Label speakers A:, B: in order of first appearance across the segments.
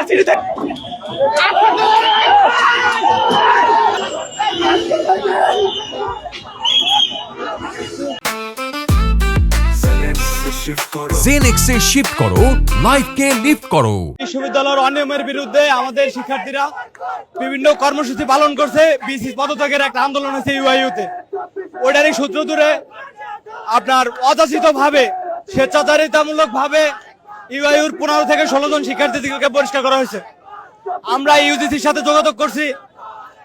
A: ভার্সিটিতে
B: জেনেক্সে শিফট করো, লাইফকে লিফট করো।
A: বিশ্ববিদ্যালয়ের অনিয়মের বিরুদ্ধে আমাদের শিক্ষার্থীরা বিভিন্ন কর্মসূচি পালন করছে। বিসি পদত্যাগের একটা আন্দোলন হয়েছে ইউআইইউতে। ওইটারই সূত্র ধরে আপনার অযাচিত ভাবে স্বেচ্ছাচারিতামূলক ভাবে ইউআইইউর 15 থেকে 16 জন শিক্ষার্থীদেরকে বহিষ্কার করা হয়েছে। আমরা ইউজিসির সাথে যোগাযোগ করছি,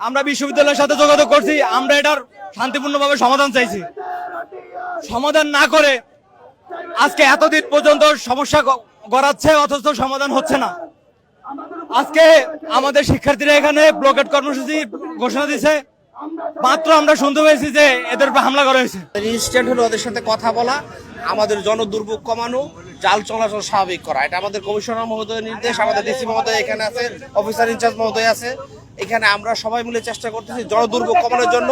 A: আমরা বিশ্ববিদ্যালয়ের সাথে যোগাযোগ করছি, আমরা এটার শান্তিপূর্ণভাবে সমাধান চাইছি। সমাধান না করে আজকে এতদিন পর্যন্ত সমস্যা গড়াচ্ছে, অথচ সমাধান হচ্ছে না। আজকে আমাদের শিক্ষার্থীরা এখানে ব্লকেট কর্মসূচি ঘোষণা দিয়েছে, মাত্র আমরা শুনতে পেয়েছি যে এদের উপর হামলা করা হয়েছে।
C: ইনস্ট্যান্ট হলো ওদের সাথে কথা বলা, আমাদের জনদুর্ভোগ কমানো, জাল চলাচল স্বাভাবিক করা, এটা আমাদের কমিশনার মহোদয়ের নির্দেশ। আমাদের ডিসি মহোদয় এখানে আছে, অফিসার ইনচার্জ মহোদয় আছে। এখানে আমরা সবাই মিলে চেষ্টা করতেছি জনদুর্ভোগ কমানোর জন্য।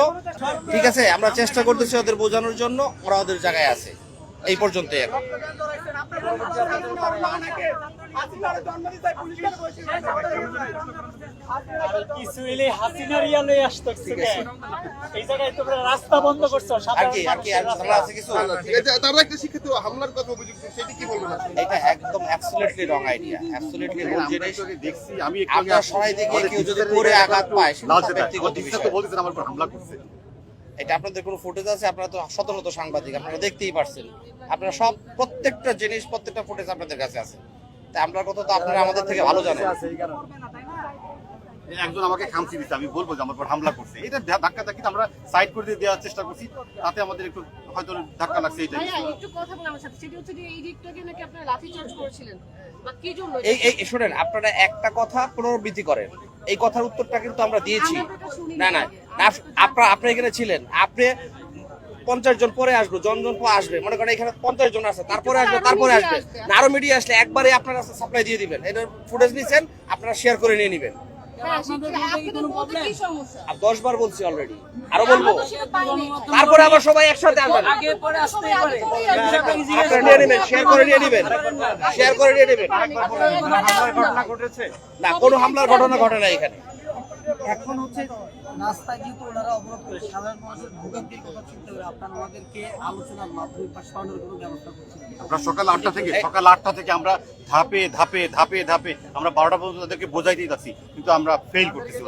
C: ঠিক আছে, আমরা চেষ্টা করতেছি ওদের বোঝানোর জন্য, ওরা ওদের জায়গায় আছে। এই পর্যন্তই এখন।
D: রাস্তা বন্ধ করছো
C: এটা একদম অ্যাবসলিউটলি রং আইডিয়া, অ্যাবসলিউটলি রং জিনিস। আমরা সবাই দেখে কেউ যদি করে আঘাত পায় সেটা ব্যক্তিগত বিষয়। এটা আপনাদের কোনো ফুটেজ আছে? আপনারা তো শত সাংবাদিক, আপনারা দেখতেই পারছেন। আপনারা সব প্রত্যেকটা জিনিস, প্রত্যেকটা ফুটেজ আপনাদের কাছে আছে। তাই আমরা কথা তো আপনারা আমাদের থেকে ভালো জানেন।
E: একজন আমাকে খামচি দিচ্ছে, আমি বলবো যে আমার উপর হামলা করছে। এটা ধাক্কা ধাক্কি আমরা সাইড করে দিয়ে দেওয়ার চেষ্টা করছি, তাতে আমাদের একটু হয়তো ধাক্কা লাগছে। এইটা
F: একটু কথা বলে আমার সাথে, সেটা হচ্ছে যে এই দিকটাকে নাকি আপনারা লাঠি চার্জ করেছিলেন বা কি জন্য?
C: এই শুনেন, আপনারা একটা কথা পুনরাবৃত্তি করেন, এই কথার উত্তরটা কিন্তু আমরা দিয়েছি। না না, আপনি এখানে ছিলেন, আপনি 50 জন পরে আসবে, জন পরে আসবে, মনে করেন এখানে 50 জন আছে, তারপরে আসবে না আরো মিডিয়া আসলে একবারে আপনারা সাপ্লাই দিয়ে দিবেন। এটার ফুটেজ নিছেন, আপনারা শেয়ার করে নিয়ে নেবেন। 10 বার বলছি অলরেডি, আরো বলবো। তারপরে আবার সবাই একসাথে আসবেন, আপনারা নিয়ে নেবেন, শেয়ার করে নিয়ে নেবেন। না, কোনো হামলার ঘটনা ঘটে না এখানে।
D: এখন হচ্ছে রাস্তায় যেহেতু ওনারা অবরোধ করে সাধারণ মানুষের ভোগান্তির কথা চিন্তা করে আপনারা ওনাদেরকে আলোচনার মাধ্যমে বা সরানোর কোনো ব্যবস্থা করছেন?
E: আমরা সকাল 8টা থেকে আমরা ধাপে ধাপে আমরা 12টা পর্যন্ত তাদেরকে বোঝাইতেই যাচ্ছি, কিন্তু আমরা ফেল করতেছি।